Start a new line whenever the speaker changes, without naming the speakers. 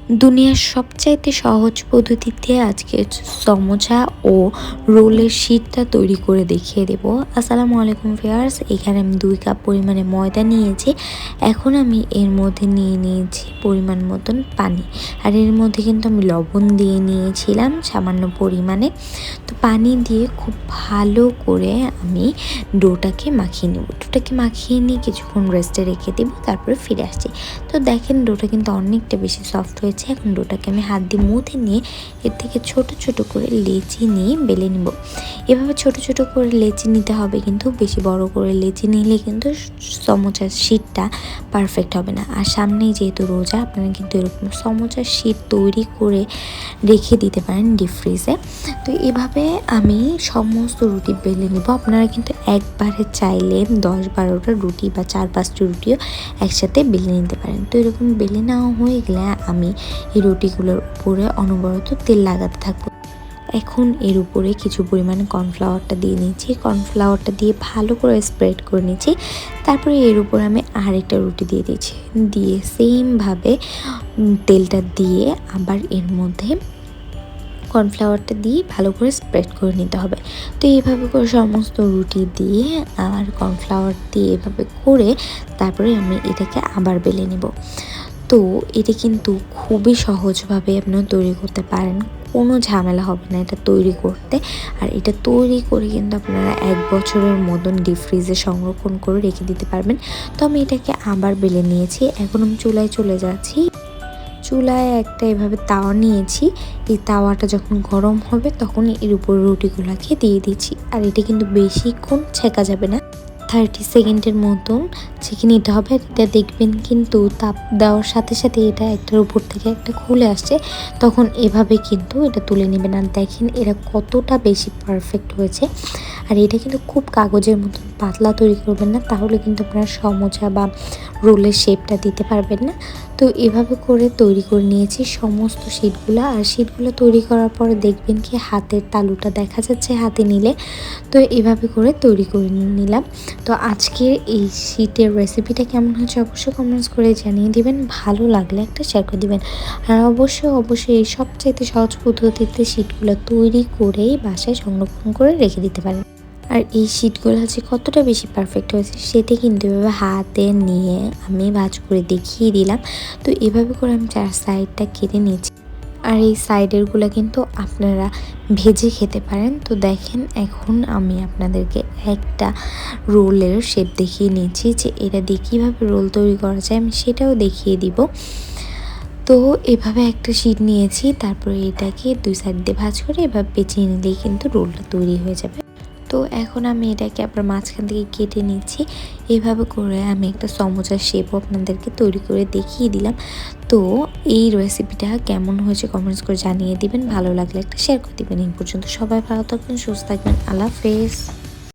দুনিয়ার সবচাইতে সহজ পদ্ধতিতে আজকে সমোসা ও রোলের শীটটা তৈরি করে দেখিয়ে দেব। আসসালামু আলাইকুম ভিউয়ার্স, এখানে আমি 2 কাপ পরিমাণে ময়দা নিয়েছি। এখন আমি এর মধ্যে নিয়ে নিয়েছি পরিমাণ মতন পানি, আর এর মধ্যে কিন্তু আমি লবণ দিয়ে নিয়েছিলাম সামান্য পরিমাণে। তো পানি দিয়ে খুব ভালো করে আমি ডোটাকে মাখিয়ে নেব। ডোটাকে মাখিয়ে নিয়ে কিছুক্ষণ রেস্টে রেখে দেবো, তারপরে ফিরে আসছি। তো দেখেন ডোটা কিন্তু অনেকটা বেশি সফট হয়েছে। এখন ডোটাকে আমি হাত দিয়ে মুথে নিয়ে এর থেকে ছোট ছোট করে লেচি নিয়ে বেলে নিব। এভাবে ছোট ছোট করে লেচি নিতে হবে, কিন্তু বেশি বড় করে লেচি নিলে কিন্তু সমোসার শীটটা পারফেক্ট হবে না। আর সামনেই যেহেতু রোজা, আপনারা কিন্তু এরকম সমোসার শীট তৈরি করে রেখে দিতে পারেন ডিপ ফ্রিজে। তো এভাবে আমি সমস্ত রুটি বেলে নিব। আপনারা কিন্তু একবারে চাইলে 10-12টা রুটি বা 4-5টি রুটিও একসাথে বেলে নিতে পারেন। তো এরকম বেলে নেওয়া হয়ে গেলে আমি এই রুটিগুলোর উপরে অনবরত তেল লাগাতে থাকবো। এখন এর উপরে কিছু পরিমাণে কর্নফ্লাওয়ারটা দিয়ে নিচ্ছি। কর্নফ্লাওয়ারটা দিয়ে ভালো করে স্প্রেড করে নিচ্ছি। তারপরে এর উপরে আমি আরেকটা রুটি দিয়ে দিচ্ছি, দিয়ে সেমভাবে তেলটা দিয়ে আবার এর মধ্যে কর্নফ্লাওয়ারটা দিয়ে ভালো করে স্প্রেড করে নিতে হবে। তো এইভাবে করে সমস্ত রুটি দিয়ে আর কর্নফ্লাওয়ার দিয়ে এভাবে করে তারপরে আমি এটাকে আবার বেলে নেব। তো এটা কিন্তু খুবই সহজভাবে আপনারা তৈরি করতে পারেন, কোনো ঝামেলা হবে না এটা তৈরি করতে। আর এটা তৈরি করে কিন্তু আপনারা 1 বছরের মতন ডিপ ফ্রিজে সংরক্ষণ করে রেখে দিতে পারবেন। তো আমি এটাকে আবার বেলে নিয়েছি। এখন আমি চুলায় চলে যাচ্ছি। চুলায় একটা এভাবে তাওয়া নিয়েছি। এই তাওয়াটা যখন গরম হবে তখন এর উপর রুটিগুলোকে দিয়ে দিচ্ছি। আর এটা কিন্তু বেশিক্ষণ ছেঁকা যাবে না, 30 সেকেন্ডের মতন ছেঁকে নিতে হবে। এটা দেখবেন কিন্তু তাপ দেওয়ার সাথে সাথে এটা একটার উপর থেকে একটা খুলে আসছে, তখন এভাবে কিন্তু এটা তুলে নেবেন। আর দেখেন এরা কতটা বেশি পারফেক্ট হয়েছে। আর এটা কিন্তু খুব কাগজের মতন পাতলা তৈরি করবেন না, তাহলে কিন্তু আপনারা সমোসা বা রোলের শেপটা দিতে পারবেন না। তো এভাবে করে তৈরি করে নিয়েছি সমস্ত শীটগুলো। আর শীটগুলো তৈরি করার পরে দেখবেন কি হাতের তালুটা দেখা যাচ্ছে হাতে নিলে। তো এভাবে করে তৈরি করে নিলাম। তো আজকের এই শীটের রেসিপিটা কেমন হয়েছে অবশ্যই কমেন্টস করে জানিয়ে দিবেন। ভালো লাগলে একটা শেয়ার করে দিবেন। আর অবশ্যই এই সবচাইতে সহজ পদ্ধতিতে শীটগুলো তৈরি করেই বাসায় সংরক্ষণ করে রেখে দিতে পারেন। আর এই শীটগুলো হচ্ছে কতটা বেশি পারফেক্ট হয়েছে সেটা কিন্তু এভাবে হাতে নিয়ে আমি ভাঁজ করে দেখিয়ে দিলাম। তো এভাবে করে আমি 4 সাইডটা কেটে নিয়েছি। আর এই সাইডেরগুলো কিন্তু আপনারা ভেজে খেতে পারেন। তো দেখেন এখন আমি আপনাদেরকে একটা রোলের শেপ দেখিয়ে নিচ্ছি, যে এটা দিয়ে কীভাবে রোল তৈরি করা যায় আমি সেটাও দেখিয়ে দিব। তো এভাবে একটা শীট নিয়েছি, তারপরে এটাকে 2 সাইড দিয়ে ভাঁজ করে এভাবে পেঁচিয়ে নিলেই কিন্তু রোলটা তৈরি হয়ে যাবে। তো এখন আমি এটাকে আবার মাঝখান থেকে কেটে নিচ্ছি। এভাবে করে আমি একটা সমোসার শেপও আপনাদেরকে তৈরি করে দেখিয়ে দিলাম। তো এই রেসিপিটা কেমন হয়েছে কমেন্টস করে জানিয়ে দিবেন। ভালো লাগলে একটা শেয়ার করে দিবেন। এই পর্যন্ত সবাই ভালো থাকবেন, সুস্থ থাকবেন। আল্লাহ হাফেজ।